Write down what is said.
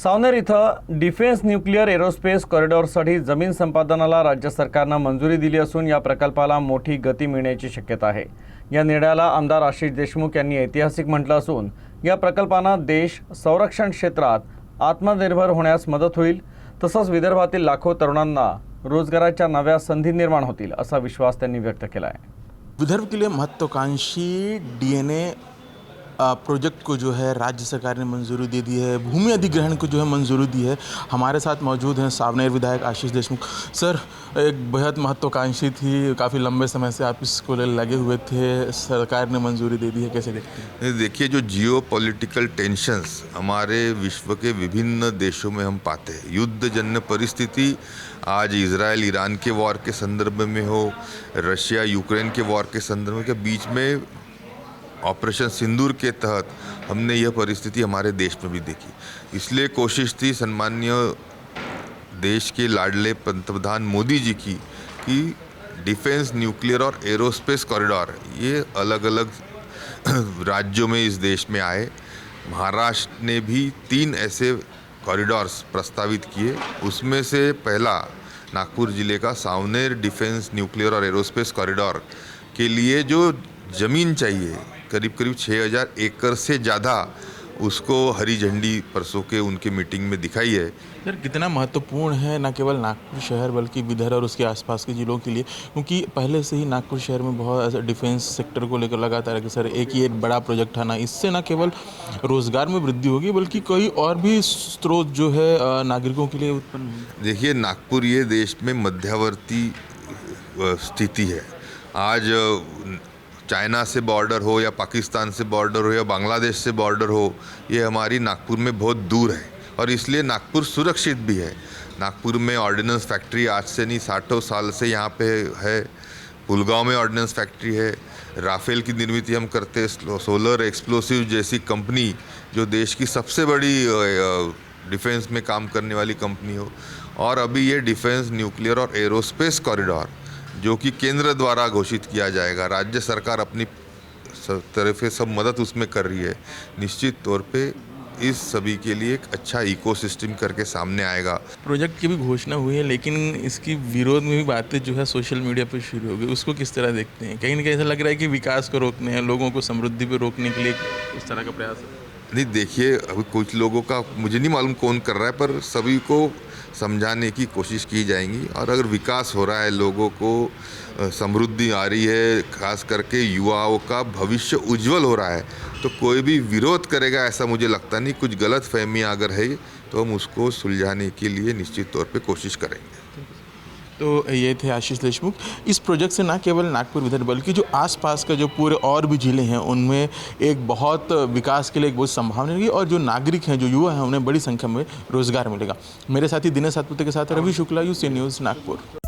सावनेर इथं defence nuclear aerospace कॉरिडॉरसाठी जमीन संपादनाला राज्य सरकारनं मंजुरी दिली असून या प्रकल्पाला मोठी गती मिळण्याची शक्यता आहे। या निर्णयाला आमदार आशिष देशमुख यांनी ऐतिहासिक म्हटलं असून या प्रकल्पानं देश संरक्षण क्षेत्रात आत्मनिर्भर होण्यास मदत होईल, तसंच विदर्भातील लाखो तरुणांना रोजगाराच्या नव्या संधी निर्माण होतील असा विश्वास त्यांनी व्यक्त केला आहे। विदर्भ के लिए महत्वाकांक्षी डीएनए प्रोजेक्ट को जो है राज्य सरकार ने मंजूरी दे दी है। भूमि अधिग्रहण को जो है मंजूरी दी है। हमारे साथ मौजूद हैं सावनेर विधायक आशीष देशमुख सर। एक बेहद महत्वाकांक्षी थी, काफ़ी लंबे समय से आप इसको लगे हुए थे, सरकार ने मंजूरी दे दी है, कैसे देखते हैं? देखिए, जो जियो पॉलिटिकल टेंशन्स हमारे विश्व के विभिन्न देशों में हम पाते हैं, युद्धजन्य परिस्थिति आज इजराइल ईरान के वॉर के संदर्भ में हो, रशिया यूक्रेन के वॉर के संदर्भ के बीच में ऑपरेशन सिंदूर के तहत हमने यह परिस्थिति हमारे देश में भी देखी। इसलिए कोशिश थी सन्माननीय देश के लाडले पंतप्रधान मोदी जी की कि डिफेंस, न्यूक्लियर और एरोस्पेस कॉरिडोर ये अलग अलग राज्यों में इस देश में आए। महाराष्ट्र ने भी 3 ऐसे कॉरिडोर्स प्रस्तावित किए। उसमें से पहला नागपुर जिले का सावनेर डिफेंस, न्यूक्लियर और एरोस्पेस कॉरिडोर के लिए जो ज़मीन चाहिए करीब 6000 एकड़ से ज़्यादा, उसको हरी झंडी परसों के उनके मीटिंग में दिखाई है। सर, कितना महत्वपूर्ण है न केवल नागपुर शहर बल्कि विदर्भ और उसके आसपास के जिलों के लिए, क्योंकि पहले से ही नागपुर शहर में बहुत ऐसा डिफेंस सेक्टर को लेकर लगातार है कि सर एक बड़ा प्रोजेक्ट आना, इससे न केवल रोजगार में वृद्धि होगी बल्कि कई और भी स्रोत जो है नागरिकों के लिए उत्पन्न होंगे। देखिए, नागपुर ये देश में मध्यवर्ती स्थिति है। आज चाइना से बॉर्डर हो या पाकिस्तान से बॉर्डर हो या बांग्लादेश से बॉर्डर हो, ये हमारी नागपुर में बहुत दूर है और इसलिए नागपुर सुरक्षित भी है। नागपुर में ऑर्डिनेंस फैक्ट्री आज से नहीं 60 साल से यहाँ पे है। पुलगांव में ऑर्डिनेंस फैक्ट्री है। राफेल की निर्मित हम करते, सोलर एक्सप्लोसिव जैसी कंपनी जो देश की सबसे बड़ी डिफेंस में काम करने वाली कंपनी हो। और अभी ये डिफेंस, न्यूक्लियर और एरोस्पेस कॉरिडोर जो कि केंद्र द्वारा घोषित किया जाएगा, राज्य सरकार अपनी तरफ से सब मदद उसमें कर रही है। निश्चित तौर पे इस सभी के लिए एक अच्छा इकोसिस्टम करके सामने आएगा। प्रोजेक्ट की भी घोषणा हुई है, लेकिन इसकी विरोध में भी बातें जो है सोशल मीडिया पर शुरू हो गई, उसको किस तरह देखते हैं? कहीं ना कहीं ऐसा लग रहा है कि विकास को रोकने हैं, लोगों को समृद्धि पे रोकने के लिए उस तरह का प्रयास है। नहीं, देखिए, अभी कुछ लोगों का मुझे नहीं मालूम कौन कर रहा है, पर सभी को समझाने की कोशिश की जाएगी। और अगर विकास हो रहा है, लोगों को समृद्धि आ रही है, खास करके युवाओं का भविष्य उज्जवल हो रहा है, तो कोई भी विरोध करेगा ऐसा मुझे लगता नहीं। कुछ गलत फहमियाँ अगर है तो हम उसको सुलझाने के लिए निश्चित तौर पे कोशिश करेंगे। तो ये थे आशीष देशमुख। इस प्रोजेक्ट से न केवल नागपुर विदर्भ बल्कि जो आसपास का जो पूरे और भी ज़िले हैं उनमें एक बहुत विकास के लिए एक बहुत संभावना रहेगी और जो नागरिक हैं, जो युवा हैं, उन्हें बड़ी संख्या में रोजगार मिलेगा। मेरे साथी दिनेश सातपुते के साथ रवि शुक्ला, यूसी न्यूज़, नागपुर।